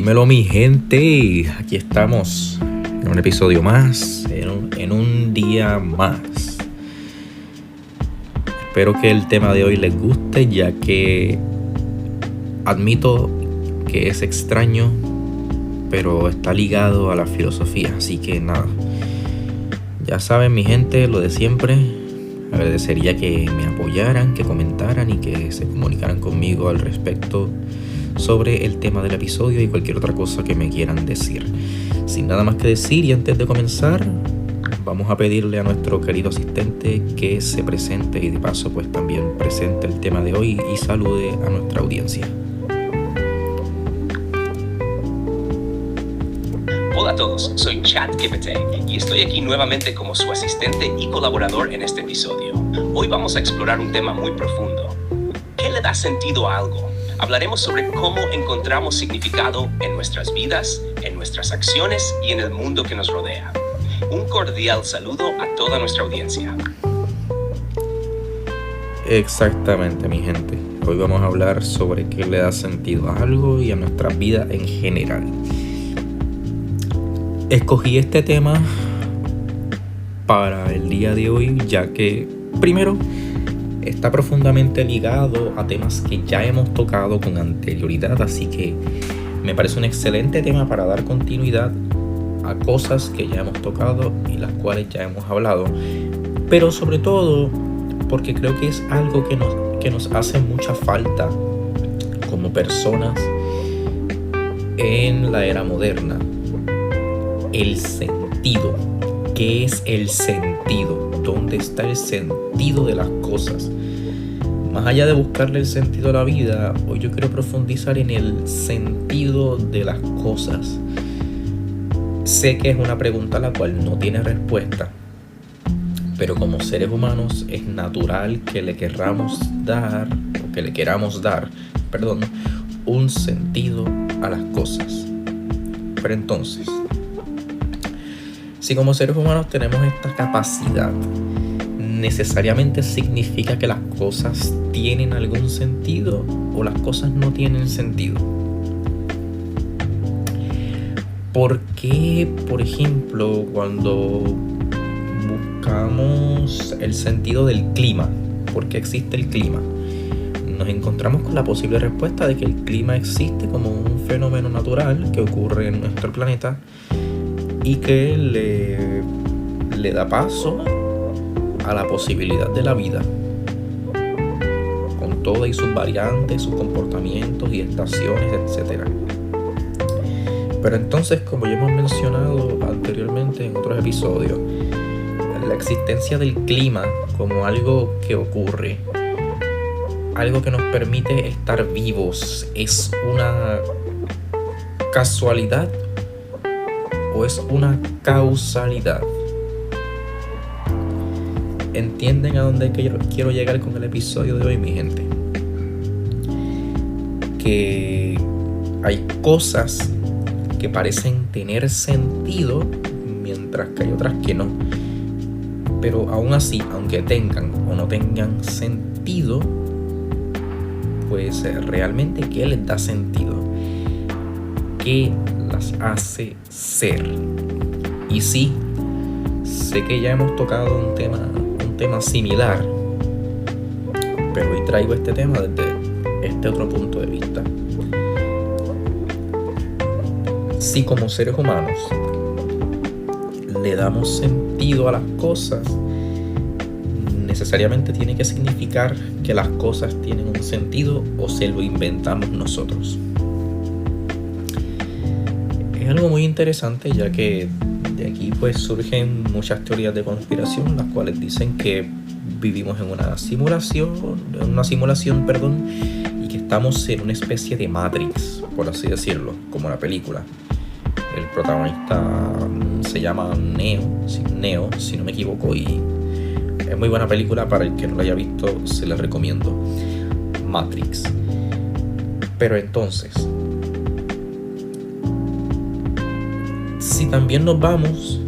Dímelo mi gente, aquí estamos en un episodio más, en un día más. Espero que el tema de hoy les guste, ya que admito que es extraño, pero está ligado a la filosofía, así que nada. Ya saben mi gente, lo de siempre. Agradecería que me apoyaran, que comentaran y que se comunicaran conmigo al respecto sobre el tema del episodio y cualquier otra cosa que me quieran decir. Sin nada más que decir y antes de comenzar, vamos a pedirle a nuestro querido asistente que se presente y de paso pues también presente el tema de hoy y salude a nuestra audiencia. Hola a todos, soy ChatGPT y estoy aquí nuevamente como su asistente y colaborador en este episodio. Hoy vamos a explorar un tema muy profundo. ¿Qué le da sentido a algo? Hablaremos sobre cómo encontramos significado en nuestras vidas, en nuestras acciones y en el mundo que nos rodea. Un cordial saludo a toda nuestra audiencia. Exactamente, mi gente. Hoy vamos a hablar sobre qué le da sentido a algo y a nuestra vida en general. Escogí este tema para el día de hoy, ya que, primero, está profundamente ligado a temas que ya hemos tocado con anterioridad, así que me parece un excelente tema para dar continuidad a cosas que ya hemos tocado y las cuales ya hemos hablado, pero sobre todo porque creo que es algo que nos hace mucha falta como personas en la era moderna. El sentido. ¿Qué es el sentido? ¿Dónde está el sentido de las cosas? Más allá de buscarle el sentido a la vida, hoy yo quiero profundizar en el sentido de las cosas. Sé que es una pregunta a la cual no tiene respuesta, pero como seres humanos es natural que le queramos dar, un sentido a las cosas. Pero entonces, si como seres humanos tenemos esta capacidad, ¿necesariamente significa que las cosas tienen algún sentido o las cosas no tienen sentido? ¿Por qué, por ejemplo, cuando buscamos el sentido del clima, por qué existe el clima, nos encontramos con la posible respuesta de que el clima existe como un fenómeno natural que ocurre en nuestro planeta y que le da paso a la posibilidad de la vida, con todas y sus variantes, sus comportamientos y estaciones, etc. Pero entonces, como ya hemos mencionado anteriormente en otros episodios, la existencia del clima como algo que ocurre, algo que nos permite estar vivos, ¿es una casualidad o es una causalidad? ¿Entienden a dónde quiero llegar con el episodio de hoy, mi gente? Que hay cosas que parecen tener sentido, mientras que hay otras que no. Pero aún así, aunque tengan o no tengan sentido, pues realmente, ¿qué les da sentido? ¿Qué las hace ser? Y sí, sé que ya hemos tocado un tema similar, pero hoy traigo este tema desde este otro punto de vista. Si como seres humanos le damos sentido a las cosas, necesariamente tiene que significar que las cosas tienen un sentido o se lo inventamos nosotros. Es algo muy interesante, ya que de aquí pues surgen muchas teorías de conspiración, las cuales dicen que vivimos en una simulación, y que estamos en una especie de Matrix, por así decirlo, como la película. El protagonista se llama Neo, si no me equivoco, y es muy buena película. Para el que no la haya visto, se la recomiendo. Matrix. Pero entonces, si también nos vamos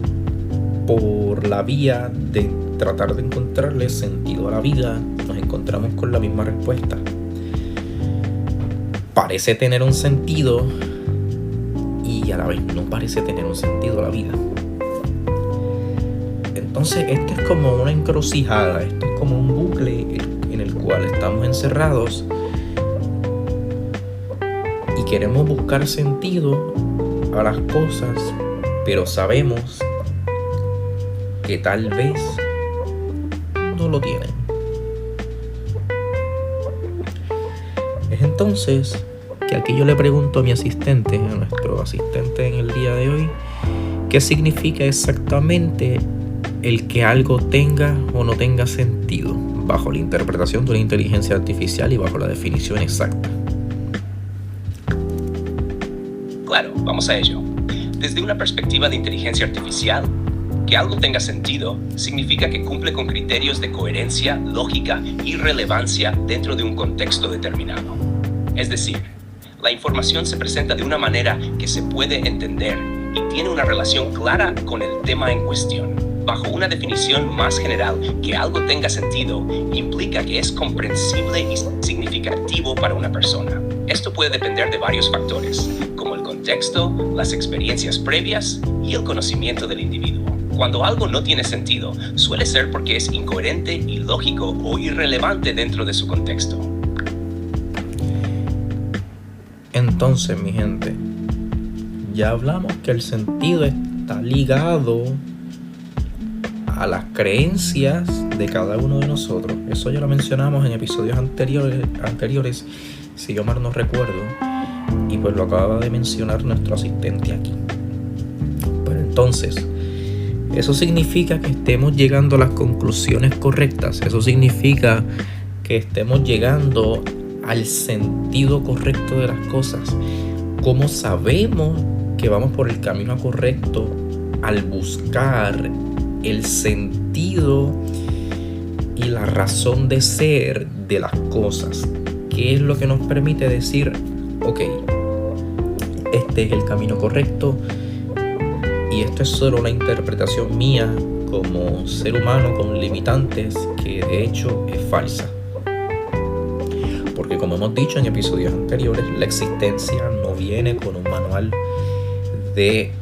por la vía de tratar de encontrarle sentido a la vida, nos encontramos con la misma respuesta. Parece tener un sentido y a la vez no parece tener un sentido la vida. Entonces esto es como una encrucijada, esto es como un bucle en el cual estamos encerrados y queremos buscar sentido a las cosas, pero sabemos que tal vez no lo tienen. Es entonces que aquí yo le pregunto a mi asistente, a nuestro asistente en el día de hoy, ¿qué significa exactamente el que algo tenga o no tenga sentido bajo la interpretación de una inteligencia artificial y bajo la definición exacta? Claro, vamos a ello. Desde una perspectiva de inteligencia artificial, que algo tenga sentido significa que cumple con criterios de coherencia, lógica y relevancia dentro de un contexto determinado. Es decir, la información se presenta de una manera que se puede entender y tiene una relación clara con el tema en cuestión. Bajo una definición más general, que algo tenga sentido implica que es comprensible y significativo para una persona. Esto puede depender de varios factores, como el contexto, las experiencias previas y el conocimiento del individuo. Cuando algo no tiene sentido, suele ser porque es incoherente, ilógico o irrelevante dentro de su contexto. Entonces, mi gente, ya hablamos que el sentido está ligado a las creencias de cada uno de nosotros. Eso ya lo mencionamos en episodios anteriores, si yo mal no recuerdo, y pues lo acaba de mencionar nuestro asistente aquí. Pero entonces, eso significa que estemos llegando a las conclusiones correctas. Eso significa que estemos llegando al sentido correcto de las cosas. ¿Cómo sabemos que vamos por el camino correcto al buscar el sentido y la razón de ser de las cosas? ¿Qué es lo que nos permite decir, ok, este es el camino correcto? Y esto es solo una interpretación mía como ser humano con limitantes que de hecho es falsa. Porque como hemos dicho en episodios anteriores, la existencia no viene con un manual de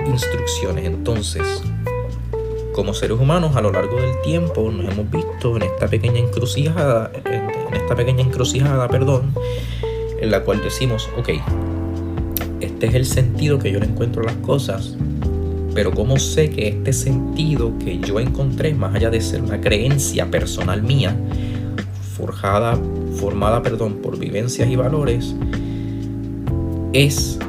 instrucciones. Entonces, como seres humanos a lo largo del tiempo nos hemos visto en esta pequeña encrucijada, en la cual decimos, ok, este es el sentido que yo le encuentro a las cosas. Pero ¿cómo sé que este sentido que yo encontré, más allá de ser una creencia personal mía, formada por vivencias y valores, es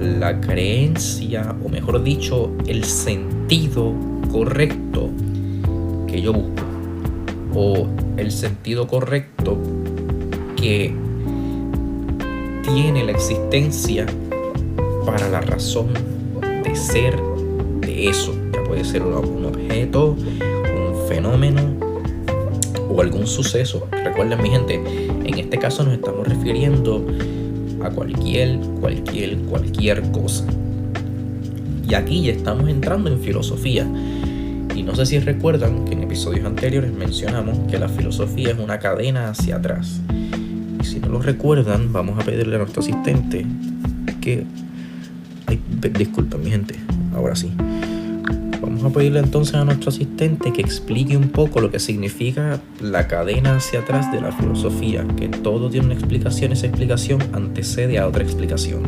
la creencia, o mejor dicho, el sentido correcto que yo busco, o el sentido correcto que tiene la existencia para la razón de ser de eso? Ya puede ser un objeto, un fenómeno o algún suceso. Recuerden, mi gente, en este caso nos estamos refiriendo a cualquier cosa. Y aquí ya estamos entrando en filosofía. Y no sé si recuerdan que en episodios anteriores mencionamos que la filosofía es una cadena hacia atrás. Y si no lo recuerdan, vamos a pedirle a nuestro asistente que... disculpen, mi gente, ahora sí. Vamos a pedirle entonces a nuestro asistente que explique un poco lo que significa la cadena hacia atrás de la filosofía, que todo tiene una explicación, esa explicación antecede a otra explicación.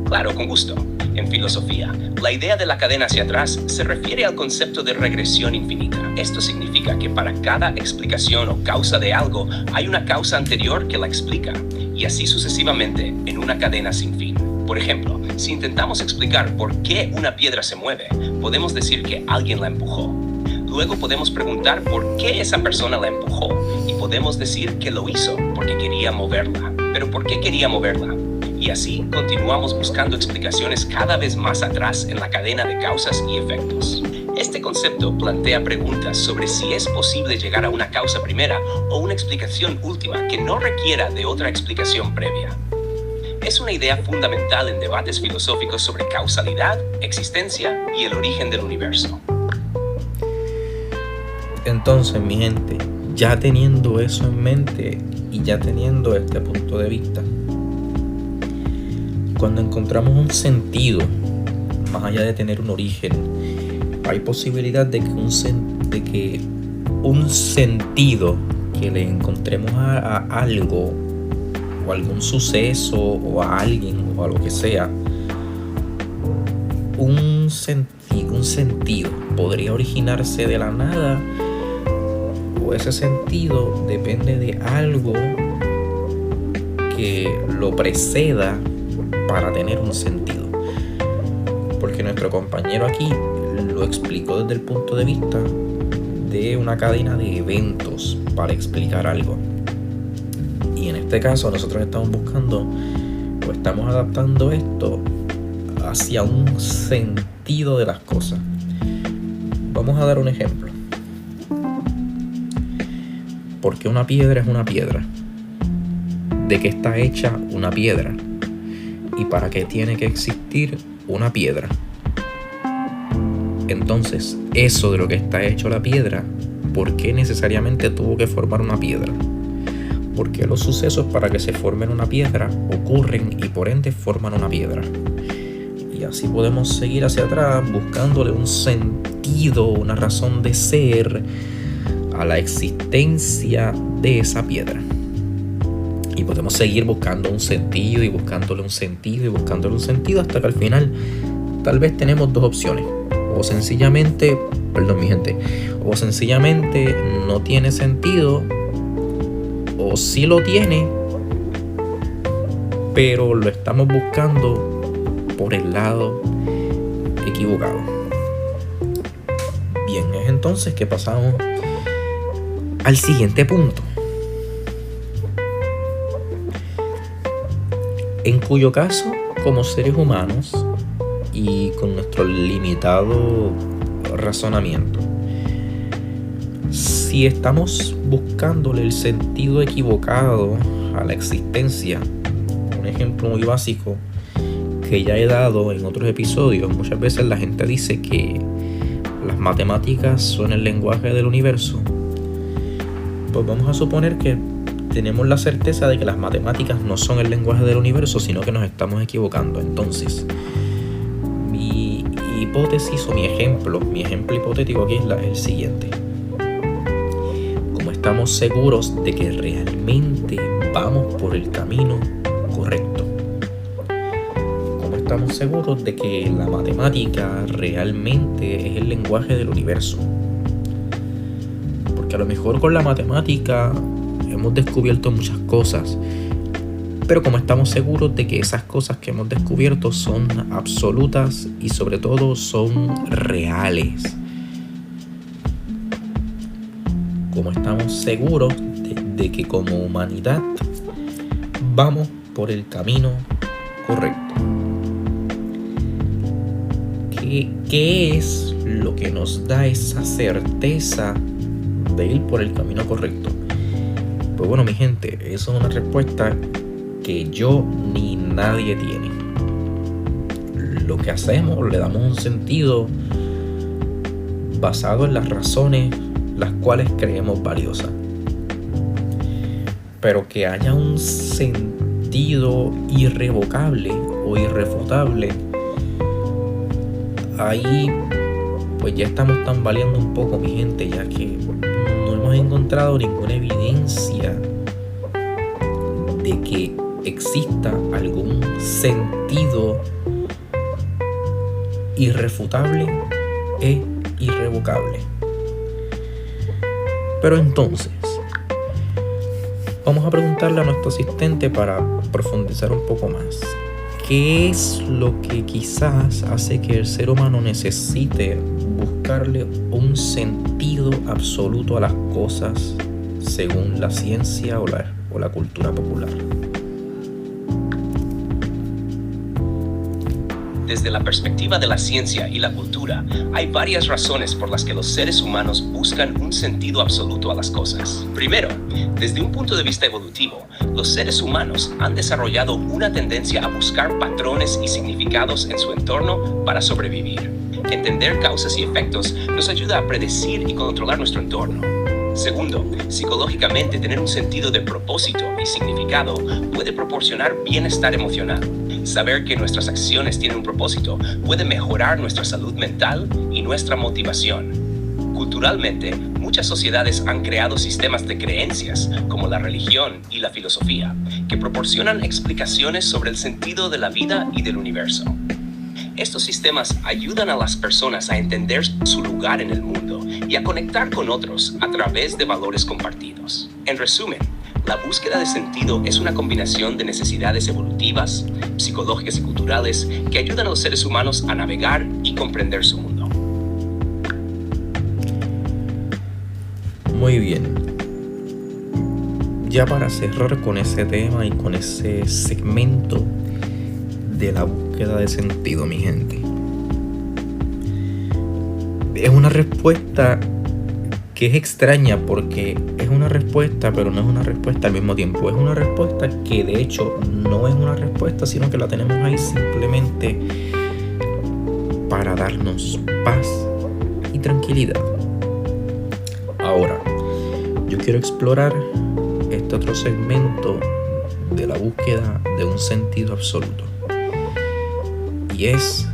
Claro, con gusto. En filosofía, la idea de la cadena hacia atrás se refiere al concepto de regresión infinita. Esto significa que para cada explicación o causa de algo, hay una causa anterior que la explica, y así sucesivamente en una cadena sin fin. Por ejemplo, si intentamos explicar por qué una piedra se mueve, podemos decir que alguien la empujó. Luego podemos preguntar por qué esa persona la empujó, y podemos decir que lo hizo porque quería moverla. ¿Pero por qué quería moverla? Y así continuamos buscando explicaciones cada vez más atrás en la cadena de causas y efectos. Este concepto plantea preguntas sobre si es posible llegar a una causa primera o una explicación última que no requiera de otra explicación previa. Es una idea fundamental en debates filosóficos sobre causalidad, existencia y el origen del universo. Entonces, mi gente, ya teniendo eso en mente y ya teniendo este punto de vista, cuando encontramos un sentido, más allá de tener un origen, hay posibilidad de que un sentido que le encontremos a algo o algún suceso o a alguien o a lo que sea, un sentido podría originarse de la nada, o ese sentido depende de algo que lo preceda para tener un sentido. Porque nuestro compañero aquí lo explicó desde el punto de vista de una cadena de eventos para explicar algo. Y en este caso nosotros estamos buscando o estamos adaptando esto hacia un sentido de las cosas. Vamos a dar un ejemplo. ¿Por qué una piedra es una piedra? ¿De qué está hecha una piedra? ¿Y para qué tiene que existir una piedra? Entonces, eso de lo que está hecho la piedra, ¿por qué necesariamente tuvo que formar una piedra? Porque los sucesos para que se formen una piedra ocurren y por ende forman una piedra. Y así podemos seguir hacia atrás buscándole un sentido, una razón de ser a la existencia de esa piedra. Y podemos seguir buscando un sentido y buscándole un sentido y buscándole un sentido hasta que al final tal vez tenemos dos opciones. O sencillamente no tiene sentido, o sí lo tiene, pero lo estamos buscando por el lado equivocado. Bien, es entonces que pasamos al siguiente punto, en cuyo caso, como seres humanos y con nuestro limitado razonamiento, si estamos buscándole el sentido equivocado a la existencia, un ejemplo muy básico que ya he dado en otros episodios, muchas veces la gente dice que las matemáticas son el lenguaje del universo. Pues vamos a suponer que tenemos la certeza de que las matemáticas no son el lenguaje del universo, sino que nos estamos equivocando. Entonces, mi hipótesis o mi ejemplo hipotético aquí es el siguiente. Como estamos seguros de que realmente vamos por el camino correcto, como estamos seguros de que la matemática realmente es el lenguaje del universo, porque a lo mejor con la matemática hemos descubierto muchas cosas, pero como estamos seguros de que esas cosas que hemos descubierto son absolutas y sobre todo son reales, como estamos seguros de que como humanidad vamos por el camino correcto. ¿Qué es lo que nos da esa certeza de ir por el camino correcto? Pues bueno, mi gente, eso es una respuesta que yo ni nadie tiene. Lo que hacemos, le damos un sentido basado en las razones las cuales creemos valiosas. Pero que haya un sentido irrevocable o irrefutable, ahí pues ya estamos tambaleando un poco, mi gente, ya que no hemos encontrado ninguna evidencia de que exista algún sentido irrefutable e irrevocable. Pero entonces, vamos a preguntarle a nuestro asistente para profundizar un poco más. ¿Qué es lo que quizás hace que el ser humano necesite buscarle un sentido absoluto a las cosas según la ciencia o la cultura popular? Desde la perspectiva de la ciencia y la cultura, hay varias razones por las que los seres humanos buscan un sentido absoluto a las cosas. Primero, desde un punto de vista evolutivo, los seres humanos han desarrollado una tendencia a buscar patrones y significados en su entorno para sobrevivir. Entender causas y efectos nos ayuda a predecir y controlar nuestro entorno. Segundo, psicológicamente tener un sentido de propósito y significado puede proporcionar bienestar emocional. Saber que nuestras acciones tienen un propósito puede mejorar nuestra salud mental y nuestra motivación. Culturalmente, muchas sociedades han creado sistemas de creencias, como la religión y la filosofía, que proporcionan explicaciones sobre el sentido de la vida y del universo. Estos sistemas ayudan a las personas a entender su lugar en el mundo y a conectar con otros a través de valores compartidos. En resumen, la búsqueda de sentido es una combinación de necesidades evolutivas, psicológicas y culturales que ayudan a los seres humanos a navegar y comprender su mundo. Muy bien. Ya para cerrar con ese tema y con ese segmento de la búsqueda de sentido, mi gente. Es una respuesta que es extraña porque es una respuesta, pero no es una respuesta al mismo tiempo. Es una respuesta que de hecho no es una respuesta, sino que la tenemos ahí simplemente para darnos paz y tranquilidad. Ahora, yo quiero explorar este otro segmento de la búsqueda de un sentido absoluto. Y es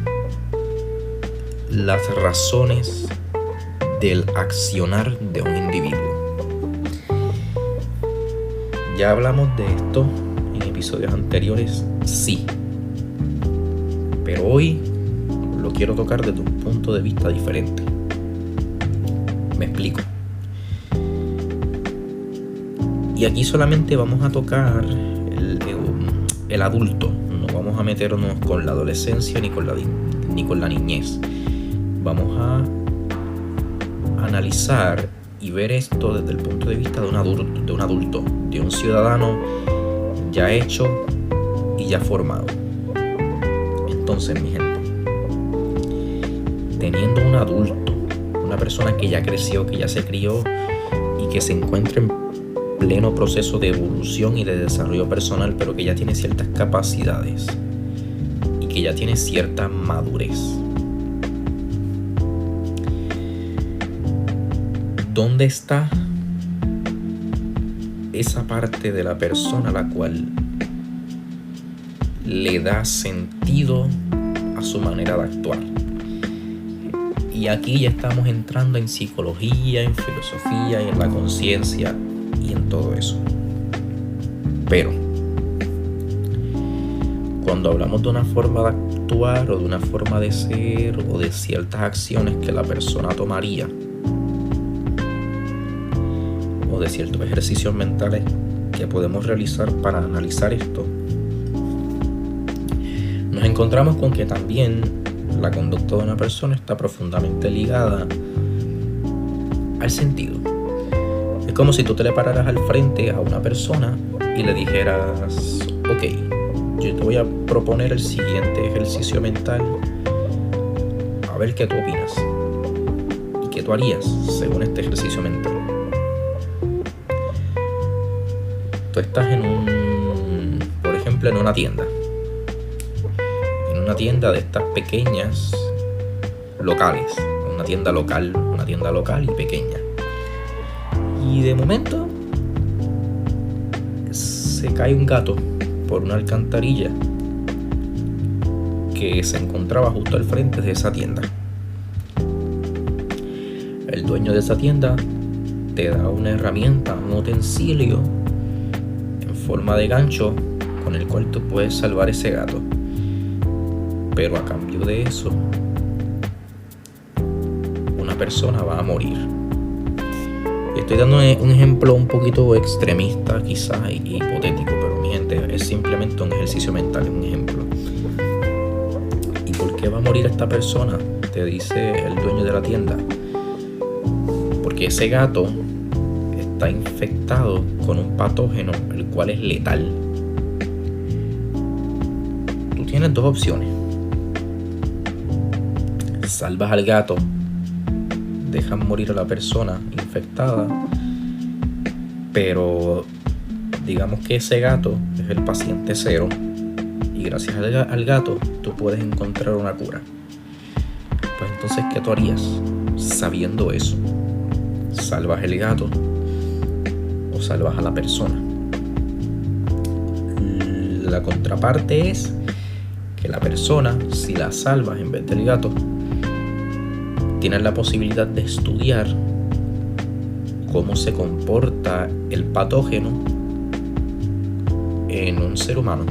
las razones del accionar de un individuo. Ya hablamos de esto en episodios anteriores, sí. Pero hoy lo quiero tocar desde un punto de vista diferente. Me explico. Y aquí solamente vamos a tocar el adulto. No vamos a meternos con la adolescencia ni con la niñez. Vamos a analizar y ver esto desde el punto de vista de un adulto, de un ciudadano ya hecho y ya formado. Entonces, mi gente, teniendo un adulto, una persona que ya creció, que ya se crió y que se encuentra en pleno proceso de evolución y de desarrollo personal, pero que ya tiene ciertas capacidades y que ya tiene cierta madurez. ¿Dónde está esa parte de la persona a la cual le da sentido a su manera de actuar? Y aquí ya estamos entrando en psicología, en filosofía, en la conciencia y en todo eso. Pero cuando hablamos de una forma de actuar o de una forma de ser o de ciertas acciones que la persona tomaría o de ciertos ejercicios mentales que podemos realizar para analizar esto, nos encontramos con que también la conducta de una persona está profundamente ligada al sentido. Es como si tú te le pararas al frente a una persona y le dijeras: ok, yo te voy a proponer el siguiente ejercicio mental, a ver qué tú opinas y qué tú harías según este ejercicio mental. Tú estás por ejemplo, en una tienda de estas pequeñas locales, una tienda local y pequeña. Y de momento se cae un gato por una alcantarilla que se encontraba justo al frente de esa tienda. El dueño de esa tienda te da una herramienta, un utensilio en forma de gancho con el cual tú puedes salvar ese gato. Pero a cambio de eso, una persona va a morir. Estoy dando un ejemplo un poquito extremista, quizás hipotético, pero mi gente, es simplemente un ejercicio mental, un ejemplo. ¿Y por qué va a morir esta persona? Te dice el dueño de la tienda. Porque ese gato está infectado con un patógeno, el cual es letal. Tú tienes dos opciones. Salvas al gato, dejas morir a la persona infectada, pero digamos que ese gato es el paciente cero y gracias al gato tú puedes encontrar una cura. Pues entonces, ¿qué tú harías sabiendo eso? ¿Salvas el gato o salvas a la persona? La contraparte es que la persona, si la salvas en vez del gato, tienes la posibilidad de estudiar cómo se comporta el patógeno en un ser humano.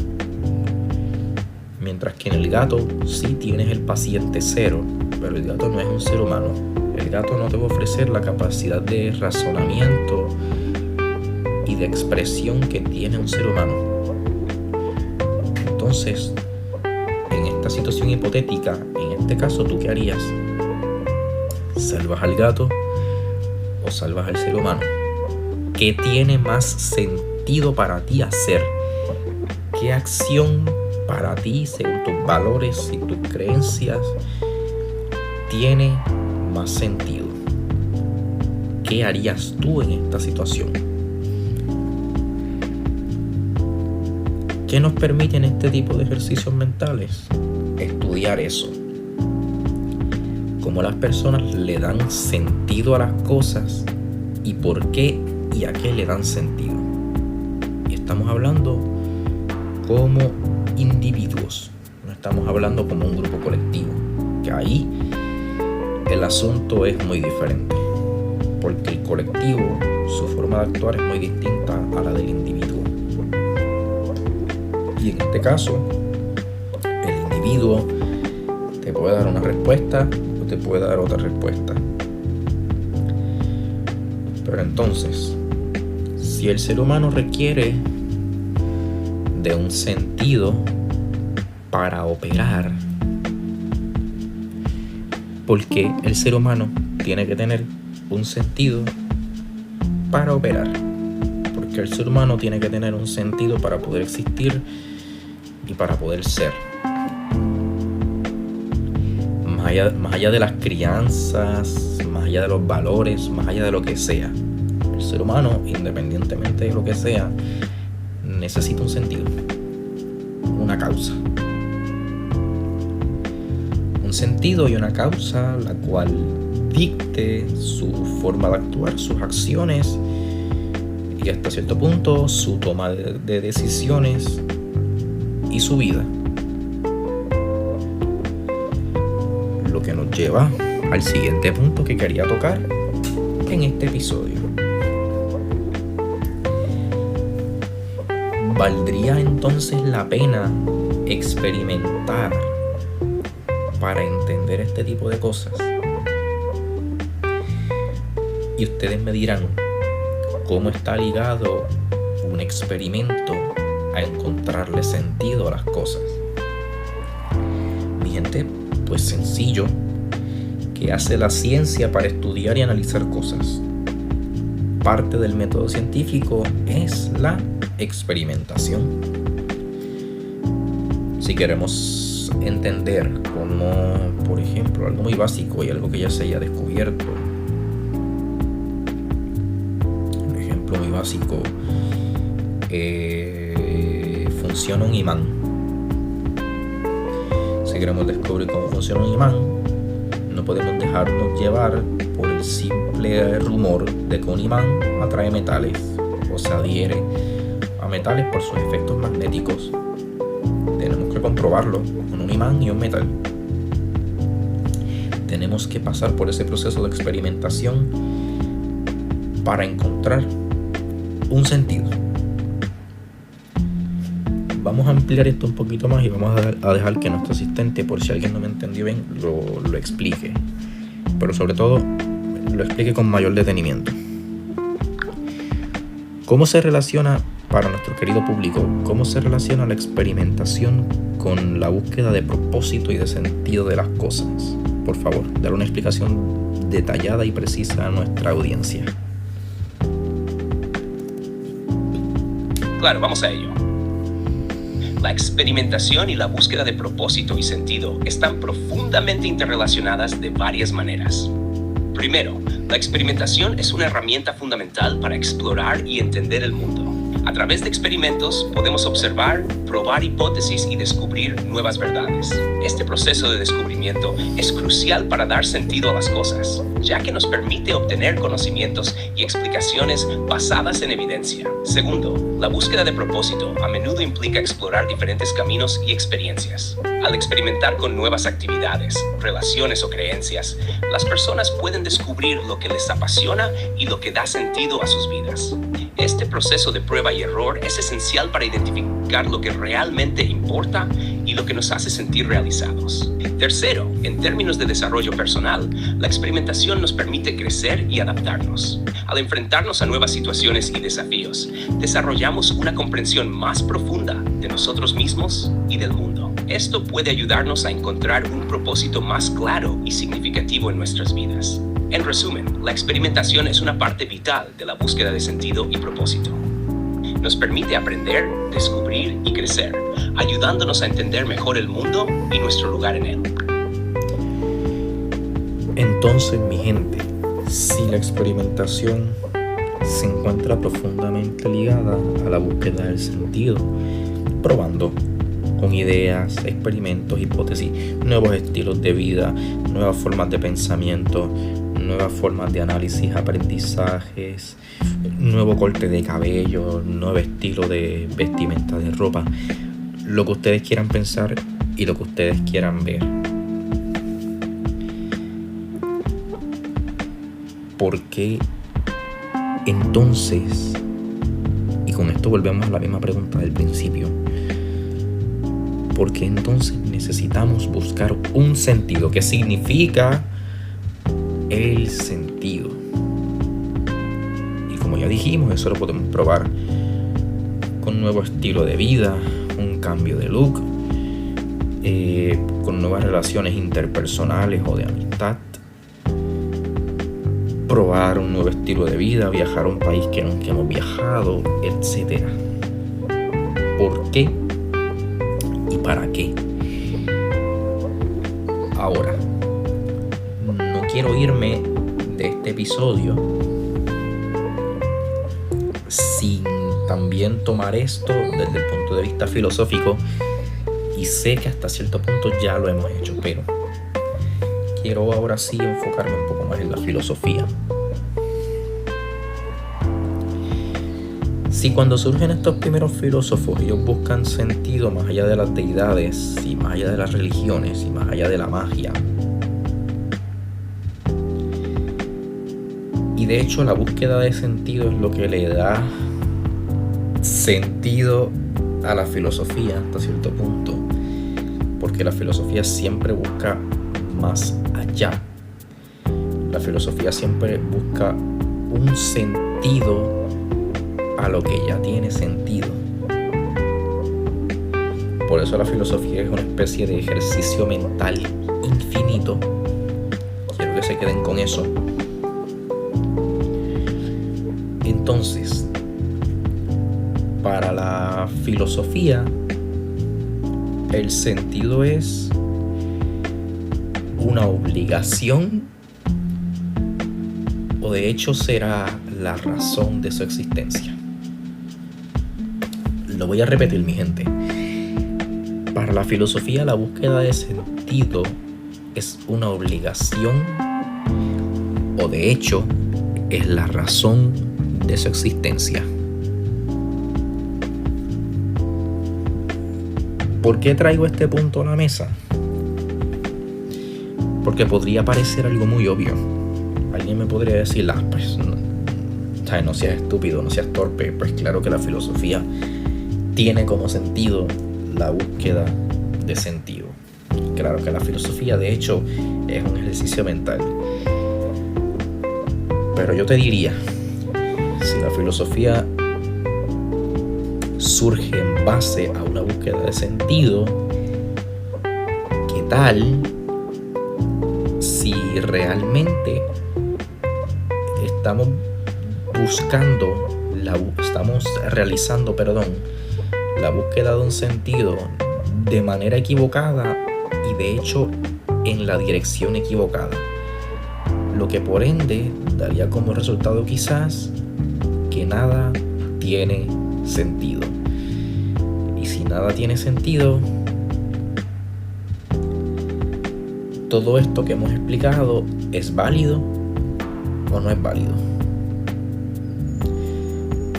Mientras que en el gato sí tienes el paciente cero, pero el gato no es un ser humano. El gato no te va a ofrecer la capacidad de razonamiento y de expresión que tiene un ser humano. Entonces, en esta situación hipotética, en este caso, ¿tú qué harías? ¿Salvas al gato o salvas al ser humano? ¿Qué tiene más sentido para ti hacer? ¿Qué acción para ti, según tus valores y tus creencias, tiene más sentido? ¿Qué harías tú en esta situación? ¿Qué nos permiten este tipo de ejercicios mentales? Estudiar eso. Cómo las personas le dan sentido a las cosas y por qué y a qué le dan sentido. Y estamos hablando como individuos, no estamos hablando como un grupo colectivo, que ahí el asunto es muy diferente, porque el colectivo, su forma de actuar es muy distinta a la del individuo. Y en este caso, el individuo te puede dar una respuesta o te puede dar otra respuesta. Pero entonces, si el ser humano requiere de un sentido para operar, porque el ser humano tiene que tener un sentido para operar, porque el ser humano tiene que tener un sentido para poder existir y para poder ser. Más allá de las crianzas, más allá de los valores, más allá de lo que sea, el ser humano, independientemente de lo que sea, necesita un sentido, una causa. Un sentido y una causa la cual dicte su forma de actuar, sus acciones y hasta cierto punto su toma de decisiones y su vida. Lo que nos lleva al siguiente punto que quería tocar en este episodio. ¿Valdría entonces la pena experimentar para entender este tipo de cosas? Y ustedes me dirán, ¿cómo está ligado un experimento a encontrarle sentido a las cosas? Mi gente, pues sencillo. ¿Qué hace la ciencia para estudiar y analizar cosas? Parte del método científico es la experimentación. Si queremos entender cómo, por ejemplo, algo muy básico y algo que ya se haya descubierto, un ejemplo muy básico, funciona un imán. Si queremos descubrir cómo funciona un imán, no podemos dejarnos llevar por el simple rumor de que un imán atrae metales o se adhiere a metales por sus efectos magnéticos. Tenemos que comprobarlo con un imán y un metal. Tenemos que pasar por ese proceso de experimentación para encontrar un sentido. Vamos a ampliar esto un poquito más y vamos a dejar que nuestro asistente, por si alguien no me entendió bien, lo explique. Pero sobre todo, lo explique con mayor detenimiento. ¿Cómo se relaciona, para nuestro querido público, cómo se relaciona la experimentación con la búsqueda de propósito y de sentido de las cosas? Por favor, dar una explicación detallada y precisa a nuestra audiencia. Claro, vamos a ello. La experimentación y la búsqueda de propósito y sentido están profundamente interrelacionadas de varias maneras. Primero, la experimentación es una herramienta fundamental para explorar y entender el mundo. A través de experimentos podemos observar, probar hipótesis y descubrir nuevas verdades. Este proceso de descubrimiento es crucial para dar sentido a las cosas, ya que nos permite obtener conocimientos y explicaciones basadas en evidencia. Segundo, la búsqueda de propósito a menudo implica explorar diferentes caminos y experiencias. Al experimentar con nuevas actividades, relaciones o creencias, las personas pueden descubrir lo que les apasiona y lo que da sentido a sus vidas. Este proceso de prueba y error es esencial para identificar lo que realmente importa y lo que nos hace sentir realizados. Tercero, en términos de desarrollo personal, la experimentación nos permite crecer y adaptarnos. Al enfrentarnos a nuevas situaciones y desafíos, desarrollamos una comprensión más profunda de nosotros mismos y del mundo. Esto puede ayudarnos a encontrar un propósito más claro y significativo en nuestras vidas. En resumen, la experimentación es una parte vital de la búsqueda de sentido y propósito. Nos permite aprender, descubrir y crecer, ayudándonos a entender mejor el mundo y nuestro lugar en él. Entonces, mi gente, si la experimentación se encuentra profundamente ligada a la búsqueda del sentido, probando con ideas, experimentos, hipótesis, nuevos estilos de vida, nuevas formas de pensamiento, nuevas formas de análisis, aprendizajes, nuevo corte de cabello, nuevo estilo de vestimenta de ropa, lo que ustedes quieran pensar y lo que ustedes quieran ver. ¿Por qué entonces, y con esto volvemos a la misma pregunta del principio, por qué entonces necesitamos buscar un sentido? ¿Qué significa el sentido? Y como ya dijimos, eso lo podemos probar con un nuevo estilo de vida, un cambio de look, con nuevas relaciones interpersonales o de amistad, probar un nuevo estilo de vida, viajar a un país que nunca hemos viajado, etc. ¿Por qué y para qué? Ahora, no quiero irme de este episodio sin también tomar esto desde el punto de vista filosófico, y sé que hasta cierto punto ya lo hemos hecho, pero quiero ahora sí enfocarme un poco más en la filosofía. Si cuando surgen estos primeros filósofos ellos buscan sentido más allá de las deidades y más allá de las religiones y más allá de la magia, y de hecho la búsqueda de sentido es lo que le da sentido a la filosofía hasta cierto punto, porque la filosofía siempre busca más allá. La filosofía siempre busca un sentido a lo que ya tiene sentido. Por eso la filosofía es una especie de ejercicio mental infinito. Quiero que se queden con eso. Entonces, para la filosofía, el sentido es una obligación, o de hecho será la razón de su existencia. Lo voy a repetir, mi gente. Para la filosofía, la búsqueda de sentido es una obligación, o de hecho es la razón de su existencia. ¿Por qué traigo este punto a la mesa? Porque podría parecer algo muy obvio. Alguien me podría decir, pues no seas estúpido, no seas torpe. Pues claro que la filosofía tiene como sentido la búsqueda de sentido. Claro que la filosofía de hecho es un ejercicio mental. Pero yo te diría, si la filosofía surge en base a una búsqueda de sentido, ¿qué tal si realmente estamos realizando la búsqueda de un sentido de manera equivocada y de hecho en la dirección equivocada? Lo que por ende daría como resultado quizás que nada tiene sentido. Y si nada tiene sentido, todo esto que hemos explicado es válido o no es válido.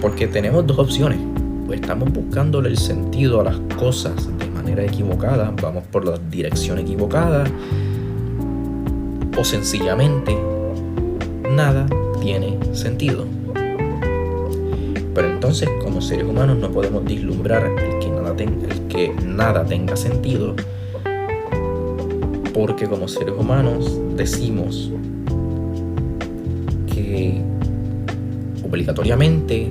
Porque tenemos dos opciones. O estamos buscándole el sentido a las cosas de manera equivocada, vamos por la dirección equivocada, o sencillamente nada tiene sentido. Pero entonces, como seres humanos, no podemos vislumbrar el que nada tenga sentido, porque como seres humanos decimos que obligatoriamente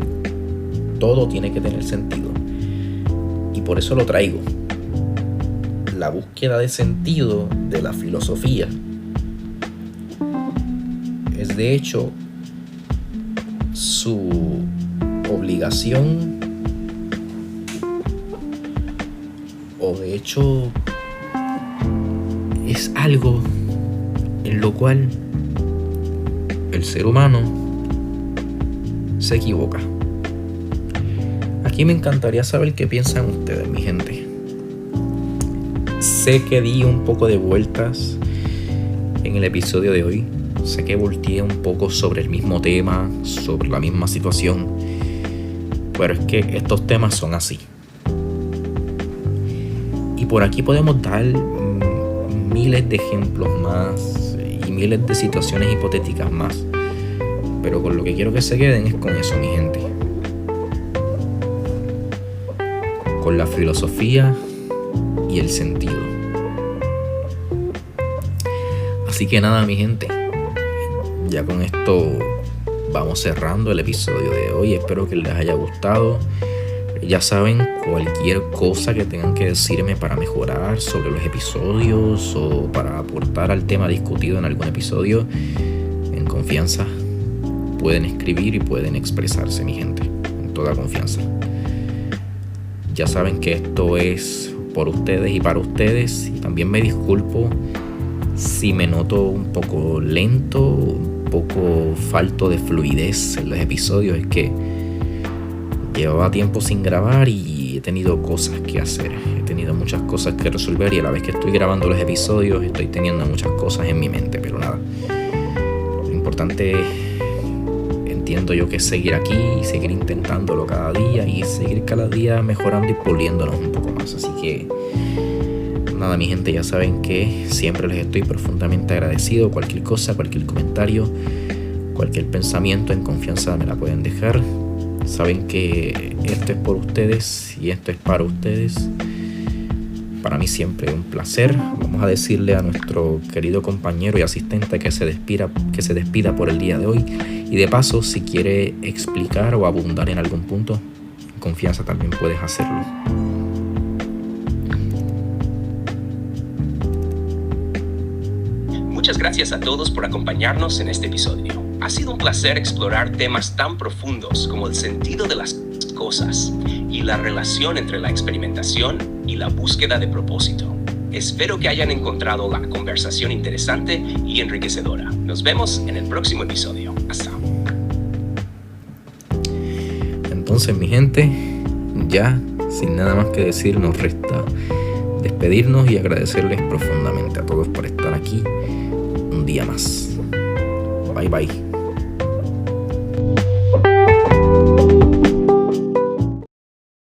todo tiene que tener sentido. Y por eso lo traigo. La búsqueda de sentido de la filosofía es de hecho su obligación, o de hecho es algo en lo cual el ser humano se equivoca. Aquí me encantaría saber qué piensan ustedes, mi gente. Sé que di un poco de vueltas en el episodio de hoy. Sé que volteé un poco sobre el mismo tema, sobre la misma situación. Pero es que estos temas son así. Y por aquí podemos dar miles de ejemplos más y miles de situaciones hipotéticas más. Pero con lo que quiero que se queden es con eso, mi gente. Con la filosofía y el sentido. Así que nada, mi gente, ya con esto vamos cerrando el episodio de hoy. Espero que les haya gustado. Ya saben, cualquier cosa que tengan que decirme para mejorar sobre los episodios o para aportar al tema discutido en algún episodio, en confianza pueden escribir y pueden expresarse, mi gente, en toda confianza. Ya saben que esto es por ustedes y para ustedes. Y también me disculpo si me noto un poco lento, un poco falto de fluidez en los episodios. Es que llevaba tiempo sin grabar y he tenido cosas que hacer. He tenido muchas cosas que resolver y a la vez que estoy grabando los episodios estoy teniendo muchas cosas en mi mente. Pero nada, lo importante entiendo yo que es seguir aquí y seguir intentándolo cada día y seguir cada día mejorando y puliéndonos un poco más. Así que nada, mi gente, ya saben que siempre les estoy profundamente agradecido. Cualquier cosa, cualquier comentario, cualquier pensamiento, en confianza me la pueden dejar. Saben que esto es por ustedes y esto es para ustedes. Para mí siempre es un placer. Vamos a decirle a nuestro querido compañero y asistente que se despida por el día de hoy. Y de paso, si quiere explicar o abundar en algún punto, en confianza también puedes hacerlo. Muchas gracias a todos por acompañarnos en este episodio. Ha sido un placer explorar temas tan profundos como el sentido de las cosas y la relación entre la experimentación y la búsqueda de propósito. Espero que hayan encontrado la conversación interesante y enriquecedora. Nos vemos en el próximo episodio. Hasta. Entonces, mi gente, ya sin nada más que decir, nos resta despedirnos y agradecerles profundamente a todos por estar aquí un día más. Bye bye.